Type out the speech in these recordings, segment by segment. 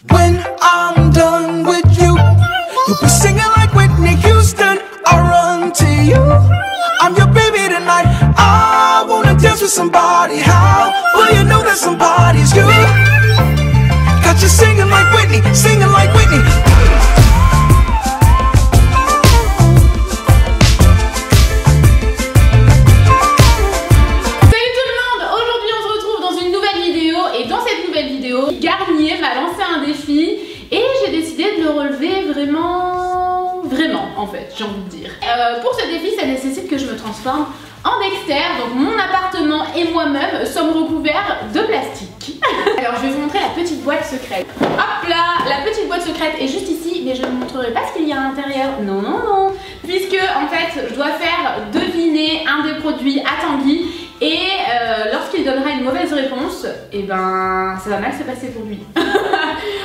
When I'm done with you, you'll be singing like Whitney Houston. I run to you. I'm your baby tonight. I wanna dance with somebody. How will you know that somebody's you? Got you singing like Whitney, singing like Whitney. Garnier m'a lancé un défi et j'ai décidé de le relever vraiment en fait, j'ai envie de dire. Pour ce défi, ça nécessite que je me transforme en Dexter, donc mon appartement et moi-même sommes recouverts de plastique. Alors je vais vous montrer la petite boîte secrète. Hop là, la petite boîte secrète est juste ici, mais je ne vous montrerai pas ce qu'il y a à l'intérieur. Non, non, non. Puisque en fait, je dois faire deviner un des produits à Tanguy. Et lorsqu'il donnera une mauvaise réponse, et ben ça va mal se passer pour lui.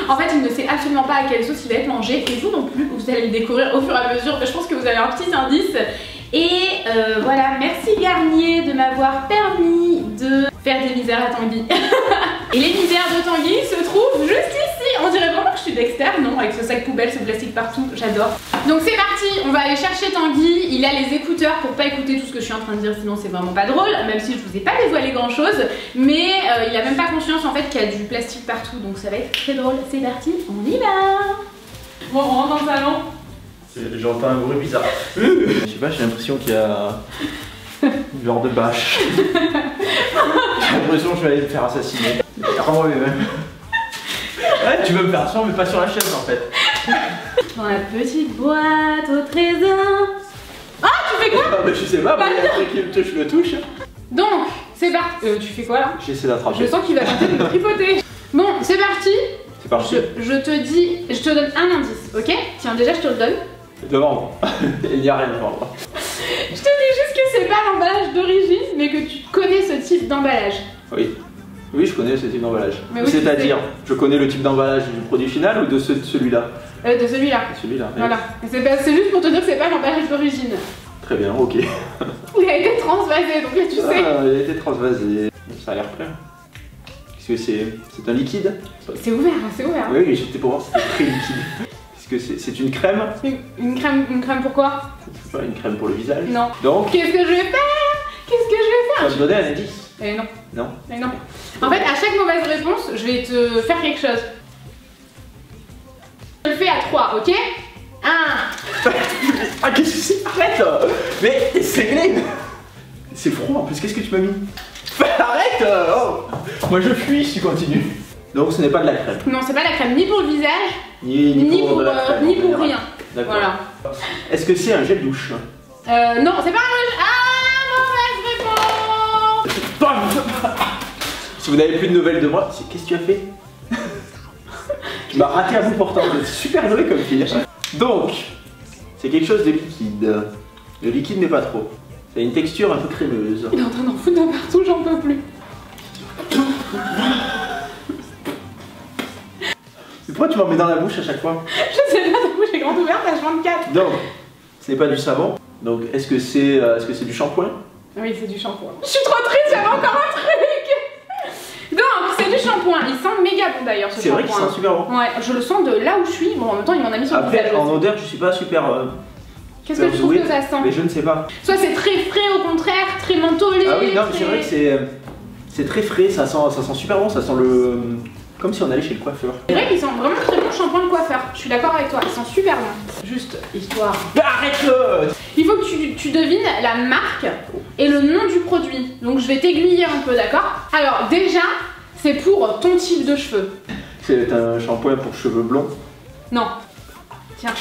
En fait, il ne sait absolument pas à quelle sauce il va être mangé, et vous non plus, vous allez le découvrir au fur et à mesure, mais je pense que vous avez un petit indice. Et voilà, merci Garnier de m'avoir permis de faire des misères à Tanguy. Et les misères de Tanguy se trouvent juste ici. On dirait vraiment que je suis Dexter, non? Avec ce sac poubelle, ce plastique partout, j'adore. Donc c'est parti, on va aller chercher Tanguy. Il a les écouteurs pour pas écouter tout ce que je suis en train de dire, sinon c'est vraiment pas drôle. Même si je vous ai pas dévoilé grand chose. Mais il a même pas conscience en fait qu'il y a du plastique partout. Donc ça va être très drôle. C'est parti, on y va. Bon, on rentre dans le salon. J'entends un bruit bizarre. Je sais pas, j'ai l'impression qu'il y a une genre de bâche. J'ai l'impression que je vais aller me faire assassiner. Vraiment même. Ouais, tu veux me faire asseoir mais pas sur la chaise en fait. Dans la petite boîte au trésor. Ah, tu fais quoi? Bah, je sais pas, mais après qu'il je le touche. Donc, c'est parti. Tu fais quoi là? J'essaie d'attraper. Je sens qu'il va tenter de me tripoter. Bon, c'est parti. C'est parti. Je te donne un indice, ok? Tiens, déjà je te le donne. Devant, il n'y a rien devant moi. Je te dis juste que c'est pas l'emballage d'origine, mais que tu connais ce type d'emballage. Oui. Oui, je connais ce type d'emballage. Oui, c'est-à-dire, je connais le type d'emballage du produit final ou de celui-là? De celui-là. Celui-là. Voilà. C'est juste pour te dire que c'est pas l'emballage d'origine. Très bien, ok. Il a été transvasé, donc là tu sais. Il a été transvasé. Ça a l'air plein. Qu'est-ce que c'est? C'est un liquide? C'est ouvert, c'est ouvert. Oui, oui, j'étais pour voir si c'était très liquide. Est-ce que c'est une crème? Une crème pourquoi? C'est pas une crème pour le visage? Non. Donc? Qu'est-ce que je vais faire? Qu'est-ce que je vais faire? Tu vas me donner un indice? Non. Non. Non. En fait, à chaque mauvaise réponse, je vais te faire quelque chose. Je le fais à 3, ok? 1. Ah, qu'est-ce que c'est? Arrête! Mais c'est glé! C'est froid en plus, qu'est-ce que tu m'as mis? Arrête! Oh. Moi je fuis si tu continues. Donc ce n'est pas de la crème. Non, c'est pas la crème ni pour le visage, ni pour rien. D'accord. Voilà. Est-ce que c'est un gel douche? Non, c'est pas un... Ah, mauvaise réponse. Si vous n'avez plus de nouvelles de moi, qu'est-ce que tu as fait? Tu m'as raté à bout portant, c'est super joué comme fille. Donc, c'est quelque chose de liquide. Le liquide mais pas trop. Ça a une texture un peu crémeuse. Il est en train d'en foutre de partout, j'en peux plus. Pourquoi tu m'en mets dans la bouche à chaque fois? Je sais pas, ta bouche est grande ouverte à 24. Donc, ce n'est pas du savon. Donc, est-ce que c'est du shampoing? Oui, c'est du shampoing. Je suis trop triste, j'avais encore un truc. Donc, c'est du shampoing. Il sent méga bon d'ailleurs ce shampoing. C'est vrai qu'il sent super bon. Ouais, je le sens de là où je suis. Bon, en même temps, il m'en a mis sur le visage. Après, en odeur, je suis pas super. Qu'est-ce que tu trouves que ça sent? Mais je ne sais pas. Soit c'est très frais au contraire, très mentholé. Ah oui, non, mais c'est vrai que c'est très frais, ça sent super bon, ça sent le. Comme si on allait chez le coiffeur. C'est vrai qu'il sent vraiment très bon le shampoing de coiffeur. Je suis d'accord avec toi, il sent super bon. Juste histoire. Bah, arrête-le! Il faut que tu devines la marque et le nom du produit. Donc je vais t'aiguiller un peu, d'accord? Alors déjà, c'est pour ton type de cheveux. C'est un shampoing pour cheveux blonds? Non. Tiens.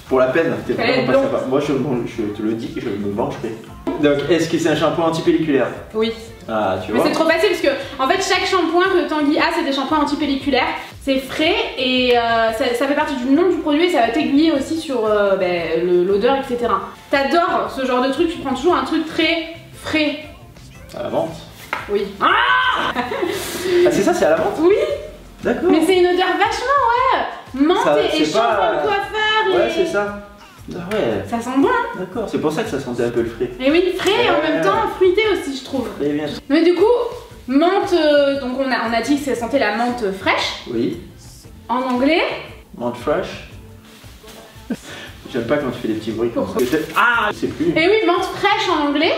Pour la peine, t'es vraiment pas blond. sympa. Moi je te le dis, je me vengerai. Donc est-ce que c'est un shampoing antipelliculaire? Oui. Ah, tu mais vois. c'est trop facile parce que en fait chaque shampoing que Tanguy a c'est des shampoings antipelliculaires. C'est frais et ça fait partie du nom du produit et ça va t'aiguiller aussi sur l'odeur, etc. T'adores ce genre de truc, tu prends toujours un truc très frais. À la menthe? Oui. Ah, c'est ça, c'est à la menthe? Oui. D'accord. Mais c'est une odeur vachement, ouais. Menthe et shampoing de coiffeur. Ouais, c'est ça. Ah ouais. Ça sent bon, hein. D'accord, c'est pour ça que ça sentait un peu le frais. Et oui, frais et en même temps fruité aussi, je trouve. Très bien. Mais du coup, menthe, donc on a dit que ça sentait la menthe fraîche. Oui. En anglais? Menthe fraîche. J'aime pas quand tu fais des petits bruits comme ça. Ah, je sais plus. Eh oui, menthe fraîche en anglais.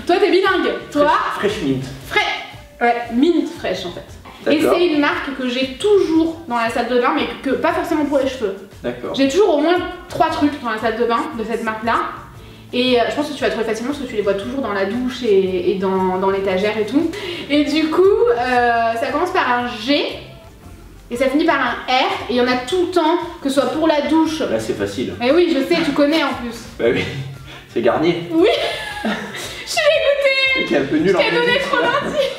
Toi, t'es bilingue. Toi? Fresh mint. Ouais, mint fraîche en fait. Et c'est une marque que j'ai toujours dans la salle de bain, mais que pas forcément pour les cheveux. D'accord. J'ai toujours au moins 3 trucs dans la salle de bain de cette marque-là. Et je pense que tu vas trouver facilement parce que tu les vois toujours dans la douche et dans l'étagère et tout. Et du coup, ça commence par un G et ça finit par un R. Et il y en a tout le temps, que ce soit pour la douche. Là, c'est facile. Mais oui, je sais, tu connais en plus. Bah oui, c'est Garnier. Oui. Je l'ai goûté. Qui est un peu nul en Je t'ai donné trop d'indices.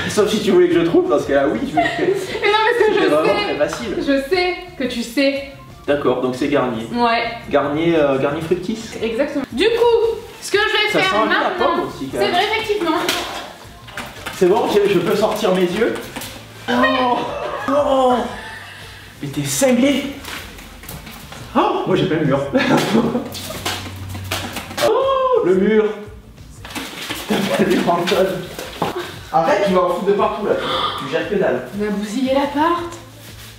Sauf si tu voulais que je trouve, parce que là, oui, je vais le faire. Mais non, parce que je sais. C'est vraiment très facile. Je sais que tu sais. D'accord, donc c'est Garnier. Ouais. Garnier Fructis. Exactement. Du coup, ce que je vais faire maintenant, c'est vrai, effectivement. C'est bon, je peux sortir mes yeux. Oh, oh. Mais t'es cinglé. Oh, moi j'ai pas le mur. Oh, le mur. T'as pas le mur en tonne. Arrête, tu vas en foutre de partout là. Tu jettes que dalle. On a bousillé l'appart.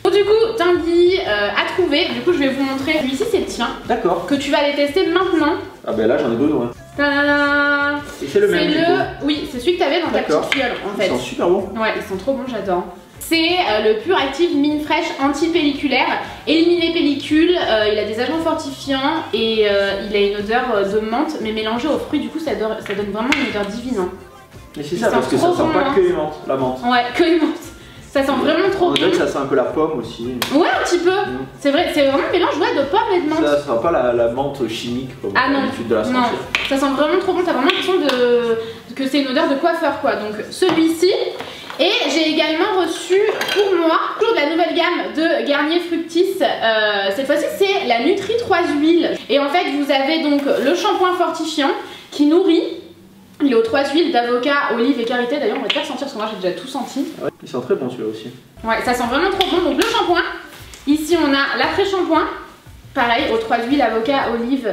Bon, du coup, Tanguy a trouvé. Du coup, je vais vous montrer. Celui-ci, c'est le tien. D'accord. Que tu vas aller tester maintenant. Ah ben là, j'en ai besoin. Tadam. Et c'est le même. Oui, c'est celui que t'avais dans ta petite fiole en fait. Ils sont super bons. Ouais, ils sont trop bons, j'adore. C'est le Pure Active Mine Fraîche anti-pelliculaire. Éliminer pellicule, il a des agents fortifiants et il a une odeur de menthe, mais mélangée aux fruits, du coup ça donne vraiment une odeur divine. Hein. Mais c'est ça, parce que ça sent pas que les menthes, la menthe. Ouais, que les menthes. Ça sent vraiment trop bon. On dirait que ça sent un peu la pomme aussi. Ouais, un petit peu. C'est vrai, c'est vraiment un mélange de pomme et de menthe. Ça sent pas la menthe chimique comme l'habitude de la sentir. Non, ça sent vraiment trop bon. T'as vraiment l'impression que c'est une odeur de coiffeur quoi. Donc celui-ci. Et j'ai également reçu pour moi toujours de la nouvelle gamme de Garnier Fructis. Cette fois-ci c'est la Nutri 3 huiles. Et en fait vous avez donc le shampoing fortifiant qui nourrit. Il est aux 3 huiles d'avocat, olive et karité. D'ailleurs on va te faire sentir parce que moi j'ai déjà tout senti. Ouais, il sent très bon celui-là aussi. Ouais, ça sent vraiment trop bon. Donc le shampoing. Ici on a l'après-shampoing. Pareil, aux 3 huiles, avocat, olive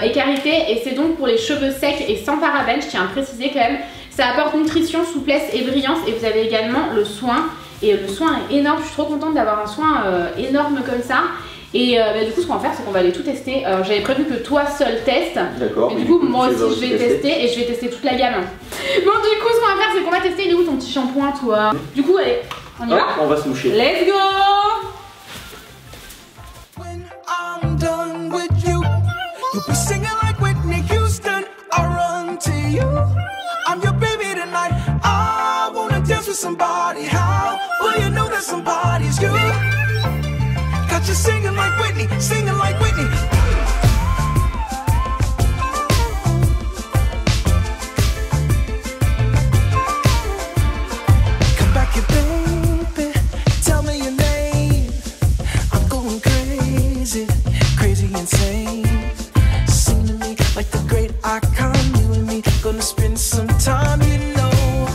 et karité. Et c'est donc pour les cheveux secs et sans parabènes, je tiens à préciser quand même. Ça apporte nutrition, souplesse et brillance. Et vous avez également le soin. Et le soin est énorme. Je suis trop contente d'avoir un soin énorme comme ça. Et du coup, ce qu'on va faire, c'est qu'on va aller tout tester. J'avais prévu que toi seul testes. D'accord. Mais du coup, moi aussi, je vais tester et je vais tester toute la gamme. Bon, du coup, ce qu'on va faire, c'est qu'on va tester. Il est où ton petit shampoing, toi? Du coup, allez, on y va? On va se moucher. Let's go! You'll be singing like Whitney Houston. I run to you. I'm your baby tonight. I wanna dance with somebody. How will you know that somebody's you? Got you singing like Whitney, singing like Whitney. Come back here, baby. Tell me your name. I'm going crazy, crazy insane. Like the great icon, you and me gonna spend some time, you know.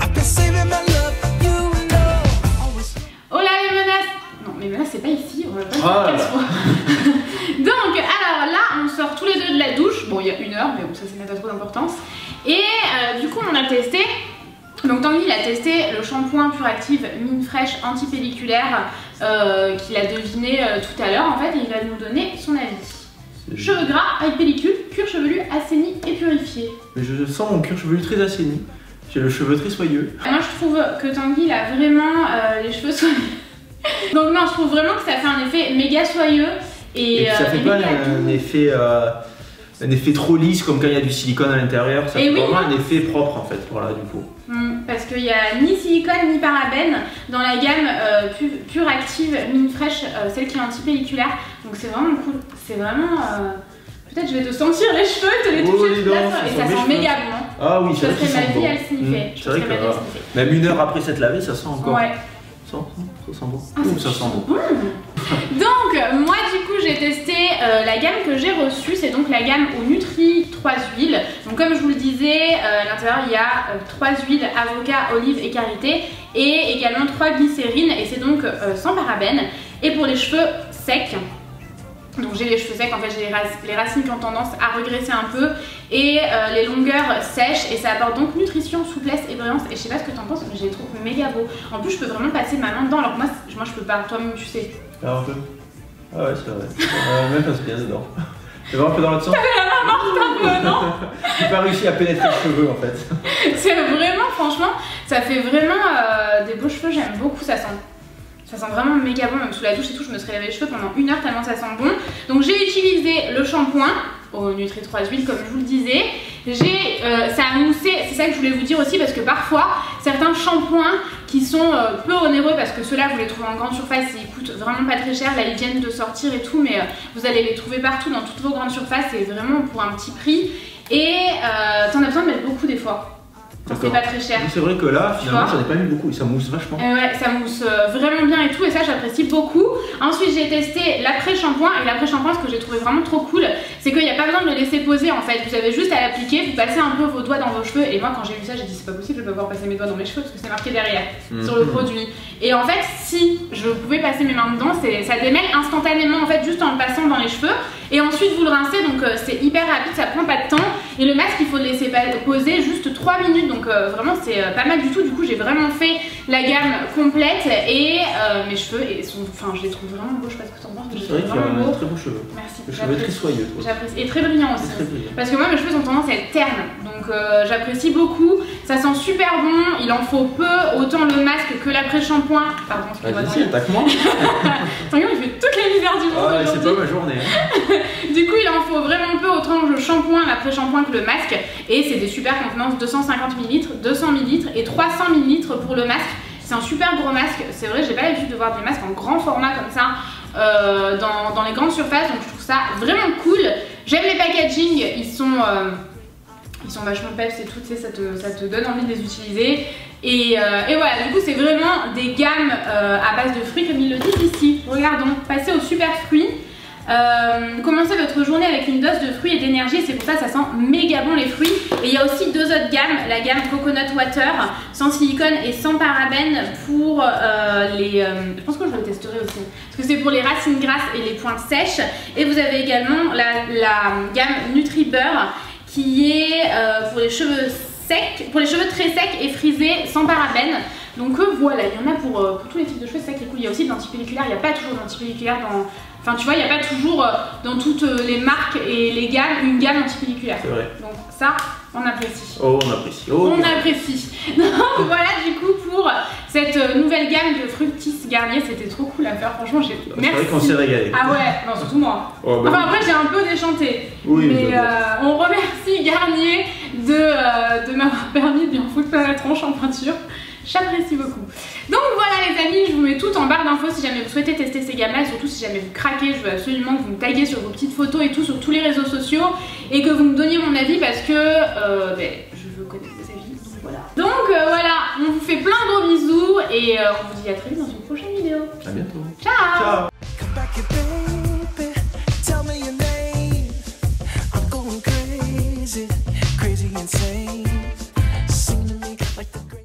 I've been saving my love, you know. Oh là les menaces. Non mais menaces c'est pas ici, on va pas faire 15 fois. Donc alors là on sort tous les deux de la douche. Bon il y a 1 heure mais bon ça n'a pas trop d'importance. Et du coup on a testé. Donc Tanguy il a testé le shampoing Pure Active Mine Fraîche anti-pelliculaire qu'il a deviné tout à l'heure en fait et il va nous donner son avis. Cheveux gras avec pellicule, cuir chevelu assaini et purifié. Je sens mon cuir chevelu très assaini. J'ai le cheveu très soyeux. Moi je trouve que Tanguy il a vraiment les cheveux soyeux. Donc non, je trouve vraiment que ça fait un effet méga soyeux. Et ça fait pas un effet trop lisse comme quand il y a du silicone à l'intérieur. Ça fait vraiment un effet propre en fait. Voilà du coup. Parce qu'il n'y a ni silicone ni parabène dans la gamme Pure Active Mine Fraîche, celle qui est anti-pelliculaire. Donc c'est vraiment cool. C'est vraiment... Peut-être je vais te sentir les cheveux, te les toucher toute la soirée. Et ça sent méga bon. Ah oui, ça serait ma vie à le sniffer. C'est vrai que même 1 heure après s'être lavé, ça sent encore. Ouais. Ça sent bon. Ça sent bon. Donc moi du coup j'ai testé la gamme que j'ai reçue, c'est donc la gamme aux Nutri 3 huiles. Donc comme je vous le disais, à l'intérieur il y a 3 huiles, avocat, olive et karité et également 3 glycérines et c'est donc sans parabènes. Et pour les cheveux secs, donc j'ai les cheveux secs, en fait j'ai les racines qui ont tendance à regresser un peu et les longueurs sèches, et ça apporte donc nutrition, souplesse et brillance. Et je sais pas ce que t'en penses, mais je les trouve méga beaux. En plus je peux vraiment passer ma main dedans, alors que moi je peux pas, toi-même tu sais. Alors un peu. Ah ouais, c'est vrai. Même passe bien dedans. Tu vas un peu dans l'autre sens. T'avais la main morte un peu, non? J'ai pas réussi à pénétrer les cheveux en fait. C'est vraiment, franchement, ça fait vraiment des beaux cheveux, j'aime beaucoup, ça sent vraiment méga bon, même sous la douche et tout, je me serais lavé les cheveux pendant 1 heure tellement ça sent bon. Donc j'ai utilisé le shampoing au Nutri 3 huile comme je vous le disais. Ça a moussé, c'est ça que je voulais vous dire aussi, parce que parfois certains shampoings qui sont peu onéreux, parce que ceux-là vous les trouvez en grande surface et ils coûtent vraiment pas très cher, là ils viennent de sortir et tout, mais vous allez les trouver partout dans toutes vos grandes surfaces et vraiment pour un petit prix. Et t'en as besoin de mettre beaucoup des fois. C'est pas très cher. C'est vrai que là, finalement, j'en ai pas mis beaucoup et ça mousse vachement. Ouais, ça mousse vraiment bien et tout, et ça j'apprécie beaucoup. Ensuite, j'ai testé l'après-shampoing, et l'après-shampoing, ce que j'ai trouvé vraiment trop cool, c'est qu'il n'y a pas besoin de le laisser poser en fait. Vous avez juste à l'appliquer, vous passez un peu vos doigts dans vos cheveux, et moi quand j'ai vu ça, j'ai dit c'est pas possible, je vais pas pouvoir passer mes doigts dans mes cheveux parce que c'est marqué derrière sur le produit. Et en fait, si je pouvais passer mes mains dedans, ça démêle instantanément en fait, juste en le passant dans les cheveux. Et ensuite vous le rincez, donc c'est hyper rapide, ça prend pas de temps. Et le masque, il faut le laisser poser juste 3 minutes, donc vraiment c'est pas mal du tout. Du coup j'ai vraiment fait la gamme complète, et mes cheveux je les trouve vraiment beaux, je sais pas ce que t'en penses. C'est vrai qu'il y a très beaux cheveux. Merci. Les cheveux très soyeux. J'apprécie, et très brillants aussi. Parce que moi mes cheveux ont tendance à être ternes, donc j'apprécie beaucoup. Ça sent super bon, il en faut peu, autant le masque que l'après-shampoing. Pardon, vas-y, attaque-moi. Attends, il fait toutes les misères du monde. C'est pas ma journée. Du coup il en faut vraiment peu, autant le shampoing, l'après-shampoing que le masque. Et c'est des super contenances, 250 ml, 200 ml et 300 ml pour le masque. C'est un super gros masque, c'est vrai, j'ai pas l'habitude de voir des masques en grand format comme ça dans les grandes surfaces, donc je trouve ça vraiment cool. J'aime les packaging, ils sont vachement peps et tout, tu sais, ça te donne envie de les utiliser. Et voilà, du coup c'est vraiment des gammes à base de fruits comme ils le disent ici. Regardons, passez aux super fruits. Commencez votre journée avec une dose de fruits et d'énergie, c'est pour ça que ça sent méga bon les fruits. Et il y a aussi 2 autres gammes, la gamme Coconut Water, sans silicone et sans parabènes pour je pense que je le testerai aussi, parce que c'est pour les racines grasses et les pointes sèches. Et vous avez également la gamme Nutri Beurre qui est pour les cheveux secs, pour les cheveux très secs et frisés sans parabènes. Donc voilà, il y en a pour tous les types de cheveux, c'est ça qui est cool. Il y a aussi de l'antipelliculaire, il n'y a pas toujours d'antipelliculaire dans... Enfin tu vois, il n'y a pas toujours dans toutes les marques et les gammes une gamme antipelliculaire. C'est vrai. Donc ça, on apprécie. Oh, on apprécie. Oh, on apprécie. Donc voilà du coup pour cette nouvelle gamme de Fructis Garnier, c'était trop cool à faire, franchement j'ai... Merci. C'est vrai qu'on s'est régalé. Ah ouais, non surtout moi. Oh, bah, enfin après j'ai un peu déchanté. Oui, mais on remercie Garnier de m'avoir permis de bien foutre plein la tronche en peinture. J'apprécie beaucoup. Donc voilà les amis, je vous mets tout en barre d'infos si jamais vous souhaitez tester ces gammes là, et surtout si jamais vous craquez, je veux absolument que vous me taguiez sur vos petites photos et tout sur tous les réseaux sociaux, et que vous me donniez mon avis parce que je veux connaître vos avis, donc voilà. Donc voilà, on vous fait plein de gros bisous et on vous dit à très vite dans une prochaine vidéo. À bientôt. Ciao. Ciao. Come back here, baby. Tell me your name. I'm going crazy, crazy insane.